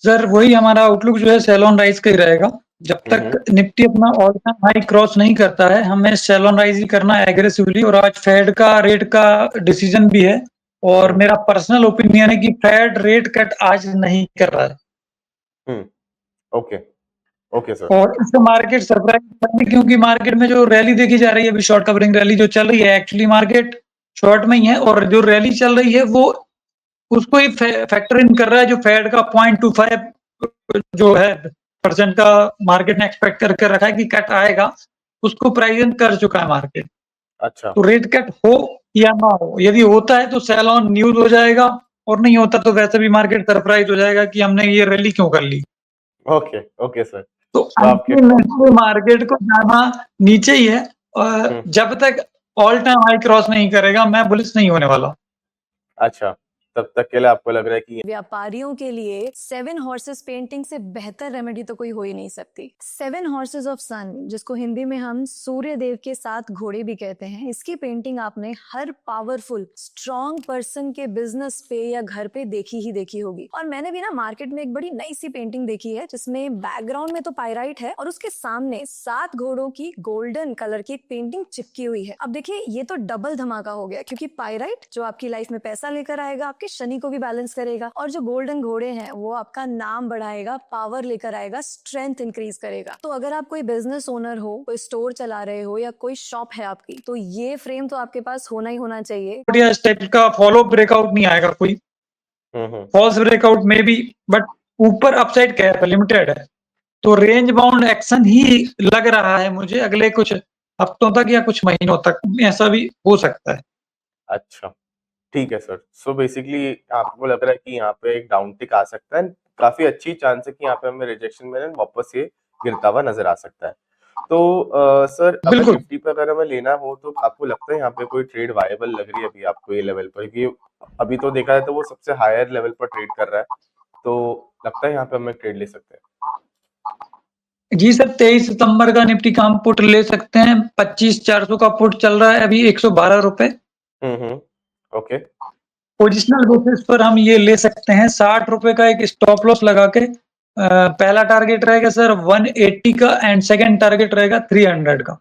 Sir वही हमारा outlook जो है सेल ऑन राइज का ही रहेगा। जब तक निफ्टी अपना ऑल टाइम हाई क्रॉस नहीं करता है, हमें सेल ऑन राइज ही करना है एग्रेसिवली। और आज फेड का रेट का डिसीजन भी है और मेरा पर्सनल ओपिनियन है कि फेड रेट कट आज नहीं कर रहा है। Okay okay sir. और इससे मार्केट सरप्राइज, क्योंकि मार्केट में जो रैली देखी जा रही है अभी, शॉर्ट कवरिंग रैली जो चल रही है, एक्चुअली मार्केट शॉर्ट में ही है और जो रैली चल रही है वो उसको ही फैक्टर इन कर रहा है। जो फेड का 0.25 जो है परसेंट का मार्केट ने एक्सपेक्ट करके रखा है कि कट आएगा, उसको प्राइस इन कर चुका है मार्केट। अच्छा, तो रेट कट हो या ना हो, यदि होता है तो सेल ऑन न्यूज हो जाएगा और नहीं होता तो वैसे भी मार्केट सरप्राइज हो जाएगा कि हमने ये रैली क्यों कर ली। Okay okay sir. तो आपके मार्केट को जाना नीचे ही है और जब तक ऑल टाइम हाई क्रॉस नहीं करेगा मैं बुलिश नहीं होने वाला। अच्छा, तब तक के लिए आपको लग रहा है कि व्यापारियों के लिए 7 हॉर्सेस पेंटिंग से बेहतर रेमेडी तो कोई हो ही नहीं सकती। 7 हॉर्सेस ऑफ सन, जिसको हिंदी में हम सूर्य देव के 7 घोड़े भी कहते हैं, इसकी पेंटिंग आपने हर पावरफुल स्ट्रॉन्ग पर्सन के बिजनेस पे या घर पे देखी ही देखी होगी। और मैंने भी ना मार्केट में एक बड़ी नई सी पेंटिंग देखी है जिसमें बैकग्राउंड में तो पायराइट है और उसके सामने 7 घोड़ों की गोल्डन कलर की एक पेंटिंग चिपकी हुई है। अब देखिए ये तो डबल धमाका हो गया, क्योंकि पायराइट जो आपकी लाइफ में पैसा लेकर आएगा, आपके शनि को भी बैलेंस करेगा, और जो गोल्डन घोड़े हैं वो आपका नाम बढ़ाएगा, पावर लेकर आएगा, स्ट्रेंथ इंक्रीज करेगा। तो अगर आप कोई बिजनेस ओनर हो, कोई स्टोर चला रहे हो या कोई शॉप है आपकी, तो ये फ्रेम तो आपके पास होना ही होना चाहिए। इस टाइप का फॉलो ब्रेकआउट नहीं आएगा कोई, फॉल्स ब्रेकआउट में भी, बट ऊपर अपसाइड कैप लिमिटेड है तो रेंज बाउंड एक्शन ही लग रहा है मुझे अगले कुछ हफ्तों तक या कुछ महीनों तक, ऐसा भी हो सकता है। अच्छा, ठीक है सर। सो बेसिकली आपको लग रहा है कि यहाँ पे एक डाउन टिक आ सकता है, काफी अच्छी चांस है कि यहाँ पे हमें रिजेक्शन में वापस ये गिरता हुआ नजर आ सकता है। तो सर अगर निफ्टी पे अगर हमें लेना हो तो आपको लगता है यहाँ पे कोई ट्रेड वायबल लग रही है अभी आपको ये लेवल पर, क्योंकि अभी तो देखा जाए तो वो सबसे हायर लेवल पर ट्रेड कर रहा है, तो लगता है यहाँ पे हमें ट्रेड ले सकते हैं? जी सर, 23 सितंबर का निफ्टी का हम पुट ले सकते हैं। 25,400 का पुट चल रहा है अभी 112 रुपए। ओके। पोजिशनल बेसिस पर हम ये ले सकते हैं। 60 रुपए का एक स्टॉप लॉस लगा के पहला टारगेट रहेगा सर 180 का एंड सेकंड टारगेट रहेगा 300 का।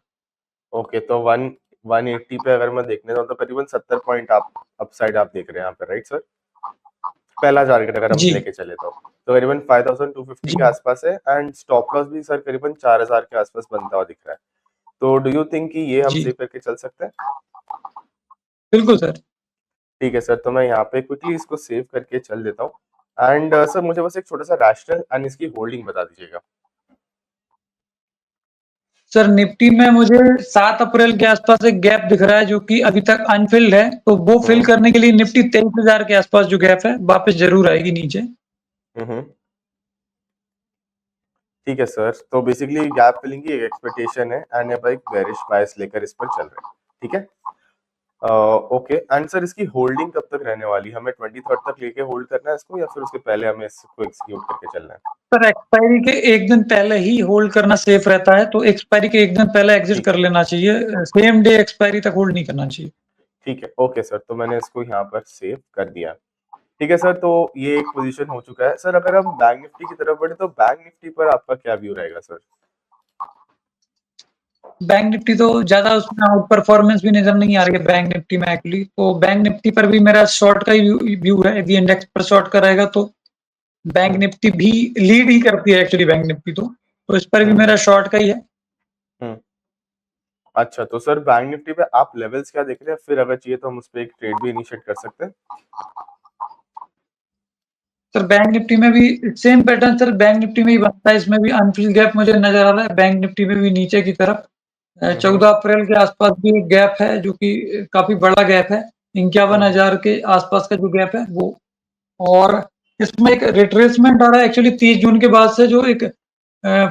ओके, तो 180 पे अगर मैं देखने जाऊँ तो करीबन 70 पॉइंट आप अपसाइड आप देख रहे हैं यहाँ पे, राइट सर? पहला टारगेट अगर हम लेके चले तो करीबन 5250 के आसपास है एंड स्टॉप लॉस भी सर करीबन 4000 के आसपास बनता हुआ दिख रहा है। तो डू यू थिंक कि ये हम सेव करके चल सकते हैं? बिल्कुल सर। ठीक है सर, तो मैं यहाँ पे क्विकली इसको सेव करके चल देता हूँ एंड सर मुझे बस एक छोटा सा रैशनल एंड इसकी होल्डिंग बता दीजिएगा। सर निफ्टी में मुझे 7 अप्रैल के आसपास एक गैप दिख रहा है जो कि अभी तक अनफिल्ड है, तो वो फिल करने के लिए निफ्टी 23,000 के आसपास जो गैप है वापस जरूर आएगी नीचे। ठीक है सर, तो बेसिकली गैप फिलिंग की एक एक्सपेक्टेशन है एंड अब एक बेरिश बायस लेकर इस पर चल रहे हैं, ठीक है? ओके एंड सर इसकी होल्डिंग कब तक रहने वाली, हमें 23 तक लेके होल्ड करना है इसको या फिर उसके पहले हमें इसको एग्जीक्यूट करके चलना है? सर एक्सपायरी के एक दिन पहले ही होल्ड करना सेफ रहता है, तो एक्सपायरी के एक दिन पहले एग्जिट कर लेना चाहिए, सेम डे एक्सपायरी तक होल्ड नहीं करना चाहिए। ठीक है, ओके सर, तो मैंने इसको यहाँ पर सेव कर दिया। ठीक है सर, तो ये एक पोजीशन हो चुका है। सर अगर हम बैंक निफ्टी की तरफ बढ़े तो बैंक निफ्टी पर आपका क्या व्यू रहेगा सर? बैंक निफ्टी तो ज्यादा उसमें आउट परफॉर्मेंस भी नजर नहीं आ रही है बैंक निफ्टी में एक्चुअली, तो बैंक निफ्टी पर भी मेरा शॉर्ट का ही व्यू है। यदि इंडेक्स पर शॉर्ट का रहेगा तो बैंक निफ्टी भी लीड ही करती है एक्चुअली बैंक निफ्टी तो इस पर भी मेरा शॉर्ट का ही है। अच्छा, तो सर बैंक निफ्टी पे आप लेवल्स क्या देख रहे हैं, फिर अगर चाहिए तो हम उस पर एक ट्रेड भी इनिशिएट कर सकते हैं? सर बैंक निफ्टी में भी same pattern sir bank Nifty में ही बनता है, इसमें भी अनफिल्ड गैप मुझे नजर आ रहा है बैंक निफ्टी में भी नीचे की तरफ। 14 अप्रैल के आसपास भी एक गैप है जो कि काफी बड़ा गैप है, 51,000 के आसपास का जो गैप है वो। और इसमें एक रिट्रेसमेंट आ रहा है एक्चुअली 30 जून के बाद से, जो एक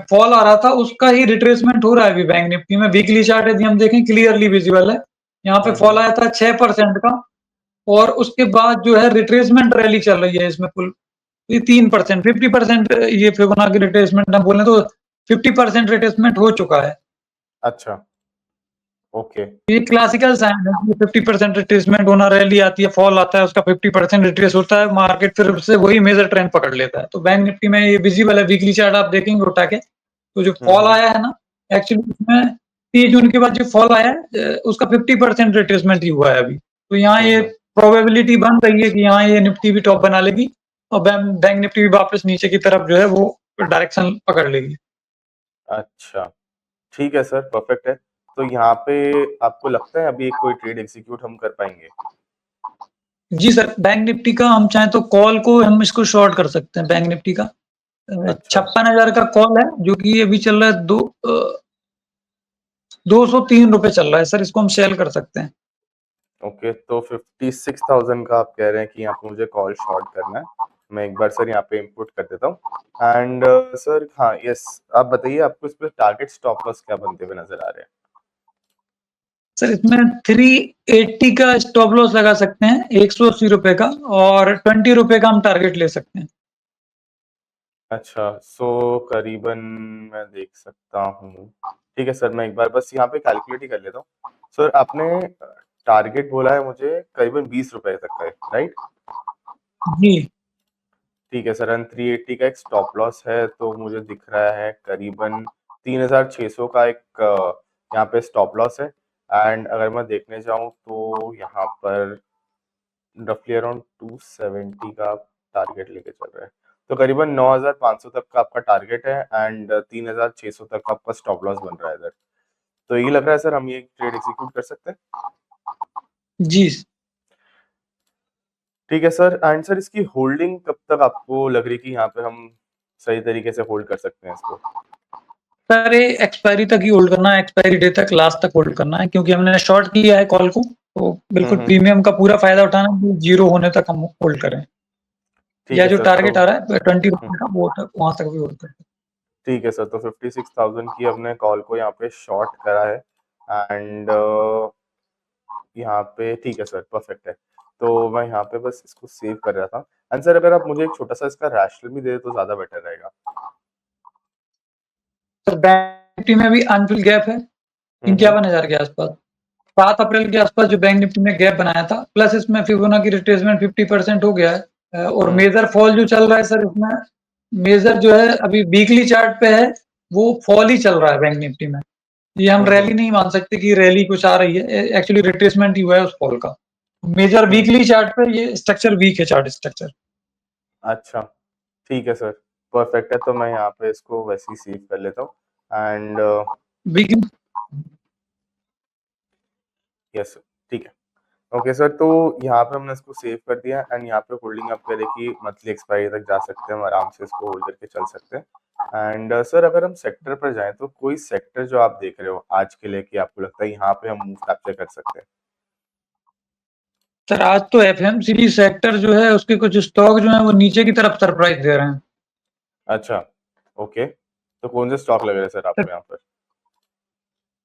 फॉल आ रहा था उसका ही रिट्रेसमेंट हो रहा है अभी बैंक निफ्टी में। वीकली चार्ट यदि हम देखें क्लियरली विजिबल है, यहाँ पे फॉल आया था 6% का और उसके बाद जो है रिट्रेसमेंट रैली चल रही है इसमें फुल 3%, 50% ये फिबोनाची रिट्रेसमेंट हम बोले तो 50% रिट्रेसमेंट हो चुका है। अच्छा ओके। ये क्लासिकल साइन है कि 50% रिट्रेसमेंट होना, रैली आती है, फॉल आता है, उसका 50% रिट्रेस होता है, मार्केट फिर से वही मेजर ट्रेंड पकड़ लेता है। तो बैंक निफ्टी में ये विजिबल है, वीकली चार्ट आप देखेंगे उठा के, तो जो फॉल आया है ना, एक्चुअली उसमें 30 जून के बाद जो फॉल आया है उसका 50% रिट्रेसमेंट ही हुआ है अभी। तो यहाँ ये प्रोबेबिलिटी बन रही है कि यहाँ ये निफ्टी भी टॉप बना लेगी और बैंक निफ्टी भी वापस नीचे की तरफ जो है वो डायरेक्शन पकड़ लेगी। अच्छा, ठीक है सर, परफेक्ट है। तो यहाँ पे आपको लगता है अभी कोई ट्रेड एग्जीक्यूट हम कर पाएंगे? जी सर, बैंक निफ्टी का हम चाहें तो कॉल को हम इसको शॉर्ट कर सकते हैं, बैंक निफ्टी का। अच्छा। 56,000 का कॉल है, जो कि अभी चल रहा है 203 रुपए चल रहा है सर, इसको हम सेल कर सकते हैं। ओके, तो 56,000 का आप कह रहे हैं कि यहाँ पे मुझे कॉल शॉर्ट करना है। मैं एक बार सर यहाँ पे इनपुट कर देता हूँ एंड सर हाँ यस, आप बताइए आपको इस पे टारगेट स्टॉप लॉस क्या बनते हुए नजर आ रहे हैं? सर इसमें 380 का स्टॉप लॉस लगा सकते हैं, 180 रुपए का, और 20 रुपए का हम टारगेट ले सकते हैं। अच्छा, सो करीबन मैं देख सकता हूँ। ठीक है सर, मैं एक बार बस यहाँ पे कैलकुलेट ही कर लेता हूँ। सर आपने टारगेट बोला है मुझे करीबन 20 रुपए तक का है, राइट? जी। ठीक है सर, एंड 380 का एक स्टॉप लॉस है, तो मुझे दिख रहा है करीबन 3600 का एक यहाँ पे स्टॉप लॉस है। एंड अगर मैं देखने जाऊँ तो यहाँ पर रफली अराउंड 270 का आप टारगेट लेके चल रहे हैं, तो करीबन 9500 तक का आपका टारगेट है एंड 3600 तक का आपका स्टॉप लॉस बन रहा है इधर। तो ये लग रहा है सर हम ये ट्रेड एग्जीक्यूट कर सकते हैं? जी ठीक है सर, एंड सर इसकी होल्डिंग कब तक आपको लग रही है कि यहाँ पे हम सही तरीके से होल्ड कर सकते हैं इसको? सर, ये एक्सपायरी तक ही होल्ड करना है, एक्सपायरी डे तक, लास्ट तक होल्ड करना है, क्योंकि हमने शॉर्ट किया है कॉल को, तो बिल्कुल प्रीमियम का पूरा फायदा उठाना है, जीरो होने तक हम होल्ड करें, ठीक या है जो सर, तो टारगेट आ रहा है 20 रुपए का, वो तक, वहां तक भी होल्ड करें। ठीक है सर, तो 56,000 की हमने कॉल को यहाँ पे शॉर्ट करा है एंड यहाँ पे ठीक है सर, परफेक्ट है। तो मैं यहाँ पे बस इसको सेव कर रहा था एंड सर अगर आप मुझे एक छोटा सा इसका रैशनल भी दे दे तो ज्यादा बेटर रहेगा। सर बैंक निफ्टी में भी अनफिल गैप है 51,000 के आसपास। 7 अप्रैल के आसपास जो बैंक निफ्टी ने गैप बनाया था, प्लस इसमें फिबोनाची रिट्रेसमेंट 50% हो गया है, और मेजर फॉल जो चल रहा है सर इसमें, मेजर जो है अभी वीकली चार्ट पे है, वो फॉल ही चल रहा है बैंक निफ्टी में। ये हम रैली नहीं मान सकते कि रैली कुछ आ रही है, एक्चुअली रिट्रेसमेंट ही हुआ है उस फॉल का। मेजर वीकली चार्ट पे ये स्ट्रक्चर वीक है, चार्ट स्ट्रक्चर। अच्छा, ठीक है सर, परफेक्ट है, तो मैं यहाँ पे इसको वैसे ही सेव कर लेता हूँ एंड वीकली यस सर, ठीक है। ओके सर, तो यहाँ पे हमने इसको सेव कर दिया एंड यहाँ पे होल्डिंग आप करें कि मंथली एक्सपायरी तक जा सकते हैं, हम आराम से इसको होल्ड करके चल सकते हैं। एंड सर अगर हम सेक्टर पर जाएं तो कोई सेक्टर जो आप देख रहे हो आज के लिए कि आपको लगता है यहाँ पे हम मूव कैप्चर कर सकते हैं? सर, आज तो एफएमसीजी सेक्टर जो है उसके कुछ स्टॉक जो है वो नीचे की तरफ सरप्राइज दे रहे हैं। अच्छा, ओके, तो कौन से स्टॉक लग रहे हैं सर आपको यहाँ पर?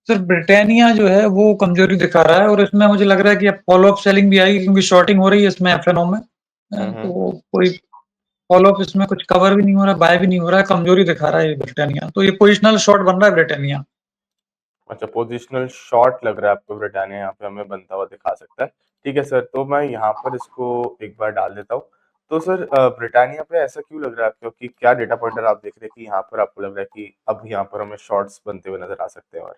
सर ब्रिटानिया जो है वो कमजोरी दिखा रहा है, और इसमें मुझे लग रहा है कि अब फॉलो अप सेलिंग भी आएगी, क्योंकि शॉर्टिंग हो रही है इसमें एफएनओ में। तो कोई फॉलो अप इसमें कुछ कवर भी नहीं हो रहा है, बाय भी नहीं हो रहा है, कमजोरी दिखा रहा है ये ब्रिटानिया, तो ये पोजिशनल शॉर्ट बन रहा है ब्रिटानिया। अच्छा, पोजिशनल शॉर्ट लग रहा है आपको ब्रिटानिया यहाँ पे हमें बनता हुआ दिखा सकता है। ठीक है सर, तो मैं यहाँ पर इसको एक बार डाल देता हूँ। तो सर ब्रिटानिया पे ऐसा क्यों लग रहा है आपको कि क्या डेटा पॉइंटर आप देख रहे हैं कि यहाँ पर आपको लग रहा है कि अब यहाँ पर हमें शॉर्ट्स बनते हुए नजर आ सकते हैं? और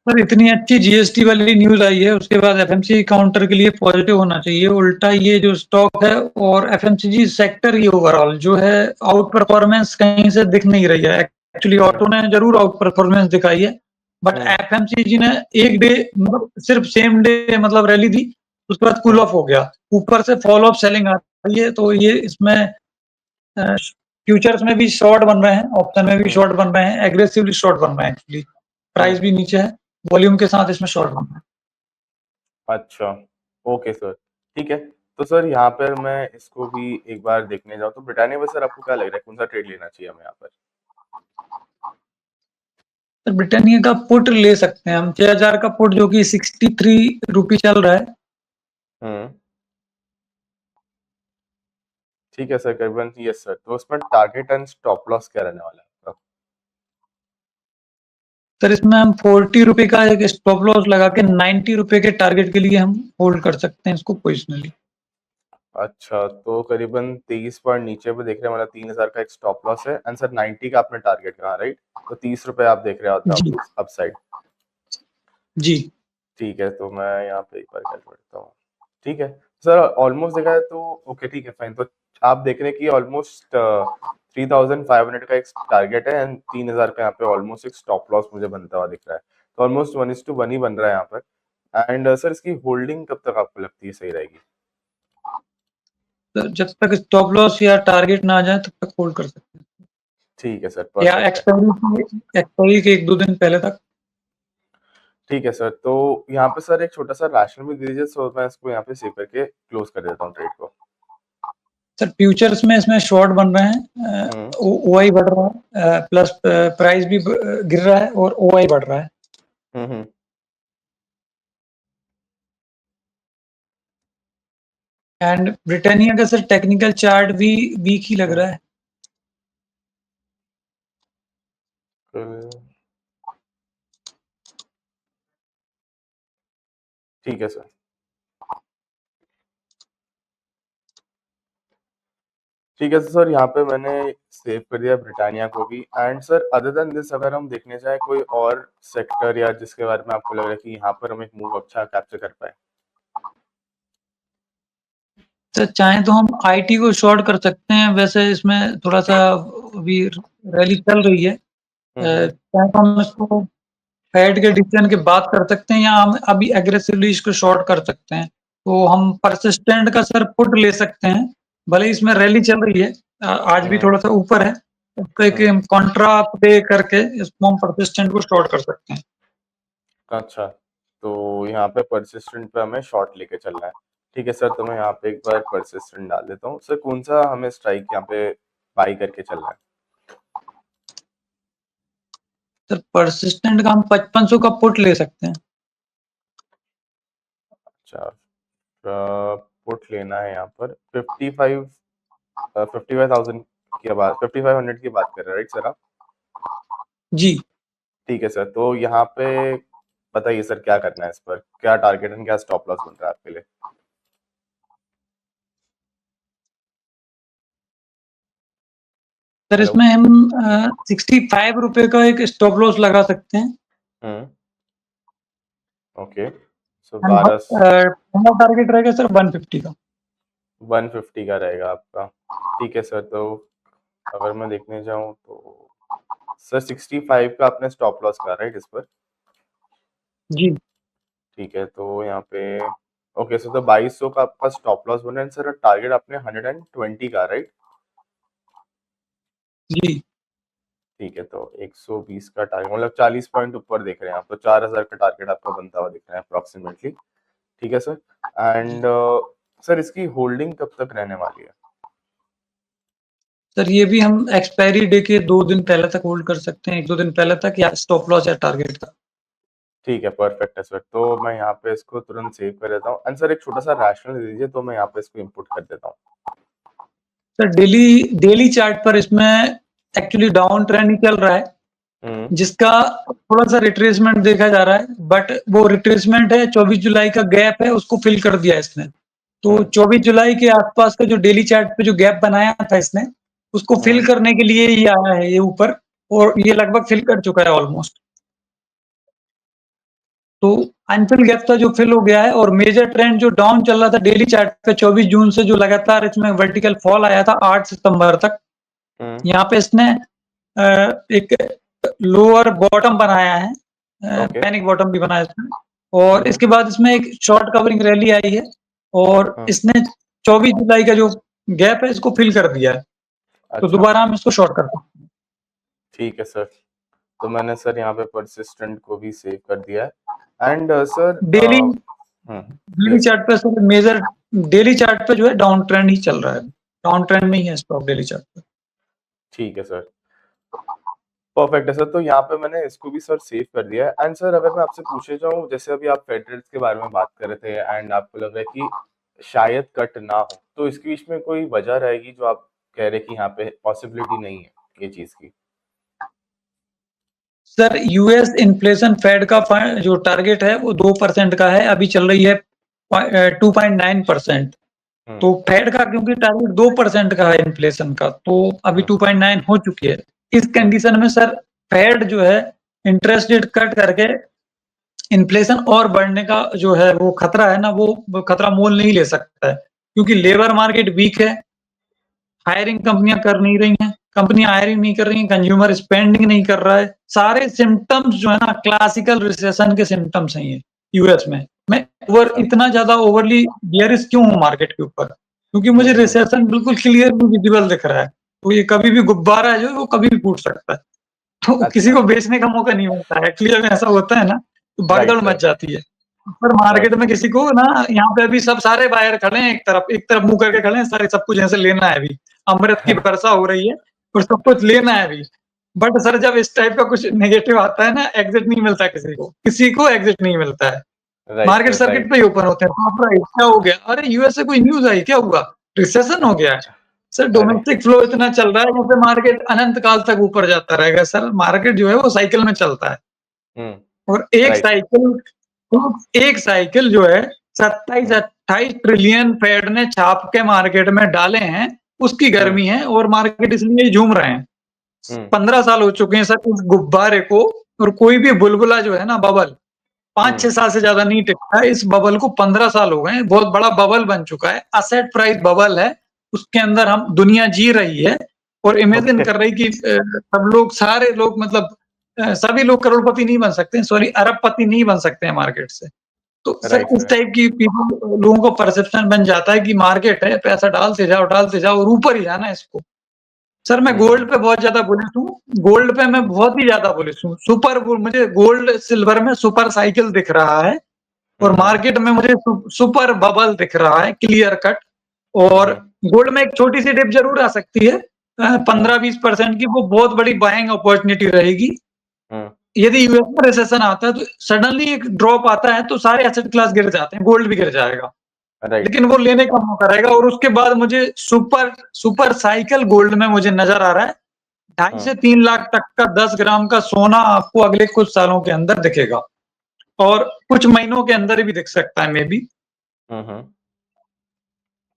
सर इतनी अच्छी जीएसटी वाली न्यूज आई है, उसके बाद एफएमसीजी काउंटर के लिए पॉजिटिव होना चाहिए, उल्टा ये जो स्टॉक है और एफएमसीजी सेक्टर ही ओवरऑल जो है आउट परफॉर्मेंस कहीं से दिख नहीं रही है। एक्चुअली ऑटो ने जरूर आउट परफॉर्मेंस दिखाई है, बट एफएमसीजी ने एक डे मतलब सिर्फ सेम डे मतलब रैली दी, उसके बाद कूल ऑफ हो गया, ऊपर से फॉलो अप सेलिंग आ रही है, तो ये इसमें फ्यूचर्स में भी शॉर्ट बन रहे हैं, ऑप्शन में भी शॉर्ट बन रहे हैं, एग्रेसिवली शॉर्ट बन रहे हैं, एक्चुअली प्राइस भी नीचे है, वॉल्यूम के साथ इसमें शॉर्ट बन रहा है। अच्छा, ओके सर, ठीक है। तो सर यहाँ पर मैं इसको भी एक बार देखने जाऊँ तो ब्रिटानिया में सर आपको क्या लग रहा है कौन सा ट्रेड लेना चाहिए हमें यहाँ पर? तो ब्रिटानिया का पुट ले सकते हैं हम, 6,000 का पुट, जो कि 63 रुपी चल रहा है। हम्म, ठीक है सर, करीबन यस सर, तो उसमें टारगेट एंड स्टॉप लॉस क्या रहने वाला है आपका? सर इसमें हम 40 रुपए का एक स्टॉप लॉस लगा के 90 रुपए के टारगेट के लिए हम होल्ड कर सकते हैं इसको पोजिशनली। अच्छा, तो करीबन 23 पॉइंट नीचे पे देख रहे हैं, मतलब 3000 का एक स्टॉप लॉस है एंड सर 90 का आपने टारगेट कहा, राइट? तो 30 रुपए आप देख रहे हो जी, अपसाइड। जी। ठीक है, तो मैं यहाँ पे एक बार कैलकुलेट करता हूँ। ठीक है सर, ऑलमोस्ट देखा है तो ओके, ठीक है फाइन। तो आप देख रहे हैं कि ऑलमोस्ट 3500 का एक टारगेट है एंड 3000 का यहाँ पे ऑलमोस्ट एक स्टॉप लॉस मुझे बनता हुआ दिख रहा है। तो ऑलमोस्ट 1:1 ही बन रहा है यहाँ पर। एंड सर इसकी होल्डिंग कब तक आपको लगती है सही रहेगी? तो जब तक स्टॉप लॉस या टारगेट ना आ जाए तब तक होल्ड कर सकते हैं ठीक है सर, या परफेक्ट है। एक्सपायरी के 1-2 दिन पहले तक। ठीक है सर, तो यहाँ पे सर एक छोटा सा रैशनल भी दे दीजिए, सो मैं इसको यहाँ पे सेव करके क्लोज कर देता हूँ ट्रेड को। सर फ्यूचर्स में इसमें शॉर्ट बन रहे हैं, हम्म ओआई बढ़ रहा है, प्लस प्राइस भी गिर रहा है और ओआई बढ़ रहा है। हम्म। एंड ब्रिटानिया का सर टेक्निकल चार्ट भी वीक ही लग रहा है। ठीक है सर। ठीक है सर, यहाँ पे मैंने सेव कर दिया ब्रिटानिया को भी। And sir other than this अगर हम देखने जाए कोई और सेक्टर या जिसके बारे में आपको लग रहा है कि यहाँ पर हम एक मूव अच्छा कैप्चर कर पाए? तो चाहें तो हम आईटी को शॉर्ट कर सकते हैं, वैसे इसमें थोड़ा-सा अभी रैली चल रही है। हम्म चाहे तो हम इसको फेड के डिसीजन के बाद कर सकते हैं या हम अभी एग्रेसिवली इसको शॉर्ट कर सकते हैं। तो हम परसिस्टेंट का सर पुट ले सकते हैं, भले ही इसमें रैली चल रही है, आज भी हम्म थोड़ा-सा ऊपर है। उसको एक हम्म। कॉन्ट्रा प्ले करके इसको हम परसिस्टेंट को शॉर्ट कर सकते हैं। अच्छा, तो यहाँ पे परसिस्टेंट पे हमें शॉर्ट लेके चलना है। ठीक है सर, तो मैं यहाँ पे एक बार परसिस्टेंट डाल देता हूँ। सर कौन सा हमें स्ट्राइक यहाँ पे बाई करके चलना है? सर परसिस्टेंट का हम 5500 का पुट ले सकते हैं। अच्छा, पुट लेना है यहाँ पर 55,000 की बात, 5500 की बात कर रहे हैं, राइट सर आप? जी। ठीक है सर, तो यहाँ पे बताइए सर क्या करना है इस पर, क्या टारगेट एंड क्या स्टॉप लॉस बन रहा है आपके लिए? Sir hello. इसमें हम 65 रुपए का एक स्टॉप लॉस लगा सकते हैं। हम्म। ओके, सो एंड 12 पहला टारगेट रहेगा सर 150 का। 150 का रहेगा आपका। ठीक है सर, तो अगर मैं देखने जाऊँ तो सर 65 का आपने स्टॉप लॉस कहा, राइट इस पर? जी, ठीक है, तो यहाँ पे ओके सर, तो 2200 का आपका स्टॉप लॉस बना है सर, टारगेट आपने 120 का, राइट? जी। ठीक है, तो 120 का टारगेट मतलब 40 पॉइंट ऊपर देख रहे हैं आप, तो 4000 का टारगेट आपका बनता हुआ दिख रहा है अप्रोक्सीमेटली। ठीक है सर। एंड सर इसकी होल्डिंग कब तक रहने वाली है? सर ये भी हम एक्सपायरी डे के 2 दिन पहले तक होल्ड कर सकते हैं, 1-2 दिन पहले तक या स्टॉप लॉस या टारगेट तक। ठीक है, परफेक्ट है सर, तो मैं यहाँ पे इसको तुरंत सेव कर देता हूँ। एंड सर एक छोटा सा रैशनल दे दीजिए, तो मैं यहाँ पे इसको इनपुट कर देता हूँ। सर डेली चार्ट पर इसमें एक्चुअली डाउन ट्रेंड ही चल रहा है, हम्म जिसका थोड़ा-सा रिट्रेसमेंट देखा जा रहा है, बट वो रिट्रेसमेंट है 24 जुलाई का गैप है, उसको फिल कर दिया इसने। तो हम्म 24 जुलाई के आसपास का जो डेली चार्ट पे जो गैप बनाया था इसने, उसको हम्म। फिल करने के लिए ये आया है ये ऊपर और ये लगभग फिल कर चुका है ऑलमोस्ट। तो अनफिल गैप था जो फिल हो गया है और मेजर ट्रेंड जो डाउन चल रहा था डेली चार्ट पे 24 जून से जो लगातार इसमें वर्टिकल फॉल आया था 8 सितंबर तक, हम्म। यहाँ पे इसने एक लोअर बॉटम बनाया है, ओके। पैनिक बॉटम भी बनाया इसने और हम्म इसके बाद इसमें एक शॉर्ट कवरिंग रैली आई है और हम्म। इसने 24 जुलाई का जो गैप है इसको फिल कर दिया है। तो अच्छा, दोबारा हम इसको शॉर्ट कर सकते हैं। ठीक है सर, तो मैंने सर यहाँ पे परसिस्टेंट को भी सेव कर दिया है। And sir daily daily yes sir. Chart पे सर मेजर डेली चार्ट पे जो है डाउन ट्रेंड ही चल रहा है। डाउन ट्रेंड में ही है स्टॉक डेली चार्ट पे। ठीक है सर, परफेक्ट है सर, तो यहाँ पे मैंने इसको भी सर सेव कर दिया है। एंड सर अगर मैं आपसे पूछे जाऊँ, जैसे अभी आप फेड रेट्स के बारे में बात कर रहे थे एंड आपको लग रहा है कि शायद कट ना हो, तो इसके बीच में कोई वजह रहेगी जो आप कह रहे हैं कि यहाँ पे पॉसिबिलिटी नहीं है ये चीज़ की? सर यूएस इन्फ्लेशन फेड का जो टारगेट है वो 2% का है, अभी चल रही है 2.9%। तो फेड का क्योंकि टारगेट 2% का है इन्फ्लेशन का, तो अभी 2.9 हो चुकी है। इस कंडीशन में सर फेड जो है इंटरेस्ट रेट कट करके इन्फ्लेशन और बढ़ने का जो है वो खतरा है ना, वो खतरा मोल नहीं ले सकता है, क्योंकि लेबर मार्केट वीक है, हायरिंग कंपनियां कर नहीं रही हैं, कंपनियां हायरिंग नहीं कर रही हैं, कंज्यूमर स्पेंडिंग नहीं कर रहा है। सारे सिम्पटम्स जो है ना क्लासिकल रिसेशन के सिम्पटम्स हैं ये यूएस में। मैं इतना ज्यादा ओवरली बियरिश क्यों हूँ मार्केट के ऊपर, क्योंकि मुझे रिसेशन बिल्कुल क्लियरली विजिबल दिख रहा है। तो ये कभी भी गुब्बारा है जो वो कभी भी फूट सकता है। तो किसी को बेचने का मौका नहीं मिलता है। एक्चुअली में ऐसा होता है ना, तो भगदड़ मच जाती है। पर मार्केट में किसी को ना, यहाँ पे अभी सब सारे बायर खड़े हैं, एक तरफ मुंह करके खड़े हैं, सारे सब कुछ ऐसे लेना है अभी। अमृत की वर्षा हो रही है और सब कुछ लेना है अभी। बट सर जब इस टाइप का कुछ नेगेटिव आता है ना, एग्जिट नहीं मिलता किसी को एग्जिट नहीं मिलता है। मार्केट सर्किट पे ही ओपन होते हैं। क्या हो गया? अरे यूएस से कोई न्यूज आई, क्या हुआ? रिसेशन हो गया है। सर डोमेस्टिक फ्लो इतना चल रहा है जैसे मार्केट अनंत काल तक ऊपर जाता रहेगा। सर मार्केट जो है वो साइकिल में चलता है, और एक साइकिल जो है 27-28 ट्रिलियन फेड ने छाप के मार्केट में डाले हैं, उसकी गर्मी है और मार्केट इसलिए झूम रहे हैं। 15 साल हो चुके हैं सर इस गुब्बारे को, और कोई भी बुलबुला जो है ना, बबल 5-6 साल से ज्यादा नहीं टिकता है। इस बबल को 15 साल हो गए हैं, बहुत बड़ा बबल बन चुका है, असेट प्राइस बबल है। उसके अंदर हम दुनिया जी रही है और इमेजिन कर रही कि सब लोग, सारे लोग, मतलब सभी लोग करोड़पति नहीं बन सकते, सॉरी अरबपति नहीं बन सकते हैं मार्केट से। तो सर इस टाइप की लोगों को परसेप्शन बन जाता है कि मार्केट है, पैसा डालते जाओ और ऊपर ही जाना है इसको। सर मैं गोल्ड पे बहुत ज्यादा बुलिश हूँ, गोल्ड पे मैं बहुत ही ज्यादा बुलिश हूँ। मुझे गोल्ड सिल्वर में सुपर साइकिल दिख रहा है, और मार्केट में मुझे सुपर बबल दिख रहा है, क्लियर कट। और गोल्ड में एक छोटी सी डिप जरूर आ सकती है 15-20% की, वो बहुत बड़ी बाइंग अपॉर्चुनिटी रहेगी। यदि यूएस में रिसेशन आता है तो सडनली एक ड्रॉप आता है तो सारे एसेट क्लास गिर जाते हैं, गोल्ड भी गिर जाएगा, लेकिन वो लेने का मौका रहेगा। और उसके बाद मुझे सुपर साइकिल गोल्ड में मुझे नजर आ रहा है 2.5 से 3 लाख तक का 10 ग्राम का सोना आपको अगले कुछ सालों के अंदर दिखेगा, और कुछ महीनों के अंदर भी दिख सकता है may be.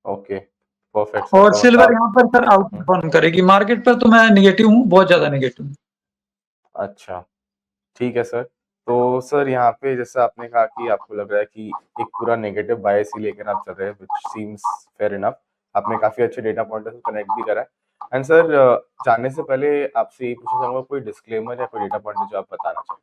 Okay perfect sir. और तो सिल्वर मतलब यहाँ पर सर आउट परफॉर्म करेगी मार्केट पर, तो मैं नेगेटिव हूँ, बहुत ज्यादा नेगेटिव हूँ। अच्छा ठीक है सर। तो सर यहाँ पे जैसे आपने कहा कि आपको लग रहा है कि एक पूरा नेगेटिव बायस ही लेकर आप चल रहे हैं, व्हिच सीम्स फेयर इनफ। आपने काफी अच्छे डेटा पॉइंट से कनेक्ट भी करा है। एंड सर जानने से पहले आपसे ये पूछना चाहूंगा, कोई डिस्क्लेमर या कोई डेटा पॉइंट जो आप बताना चाहें?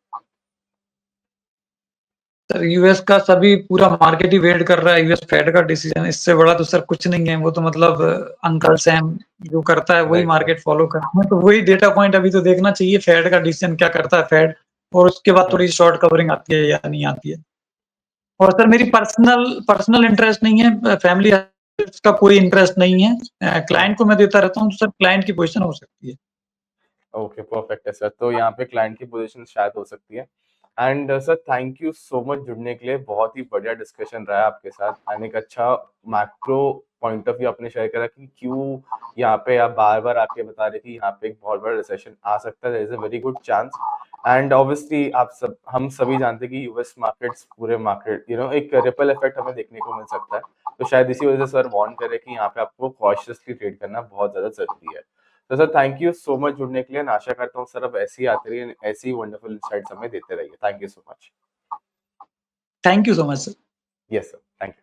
सर यूएस का सभी पूरा मार्केट ही वेट कर रहा है यूएस फेड का डिसीजन, इससे बड़ा तो सर कुछ नहीं है। वो तो मतलब अंकल सैम जो करता है वही मार्केट फॉलो करता है, तो वही डेटा पॉइंट अभी तो देखना चाहिए फेड का डिसीजन क्या करता है फेड, और उसके बाद थोड़ी शॉर्ट कवरिंग आती है या नहीं आती है। और सर मेरी पर्सनल इंटरेस्ट नहीं है, फैमिली का कोई इंटरेस्ट नहीं है, क्लाइंट को मैं देता रहता हूँ, तो सर क्लाइंट की पोजीशन हो सकती है। ओके परफेक्ट है सर। तो यहाँ पे क्लाइंट की पोजीशन शायद हो सकती है। And sir thank you so much जुड़ने के लिए, बहुत ही बढ़िया डिस्कशन रहा आपके साथ, एंड एक अच्छा मैक्रो पॉइंट ऑफ व्यू आपने शेयर करा कि क्यों यहाँ पे आप बार बार आके बता रहे कि यहाँ पे एक बहुत बड़ा रिसेशन आ सकता है, there is a very good chance. And obviously हम सभी जानते हैं कि यूएस मार्केट्स पूरे मार्केट एक रिपल इफेक्ट हमें देखने को मिल सकता है। तो शायद इसी वजह से सर वार्न करे कि यहाँ पे आपको कॉशियसली ट्रेड करना बहुत ज्यादा जरूरी है। तो sir thank you so much जुड़ने के लिए, आशा करता हूँ सर अब ऐसी ही आते रहिए, ऐसी ही वंडरफुल इनसाइट्स हमें देते रहिए। Thank you so much. Thank you so much sir. Yes sir, thank you.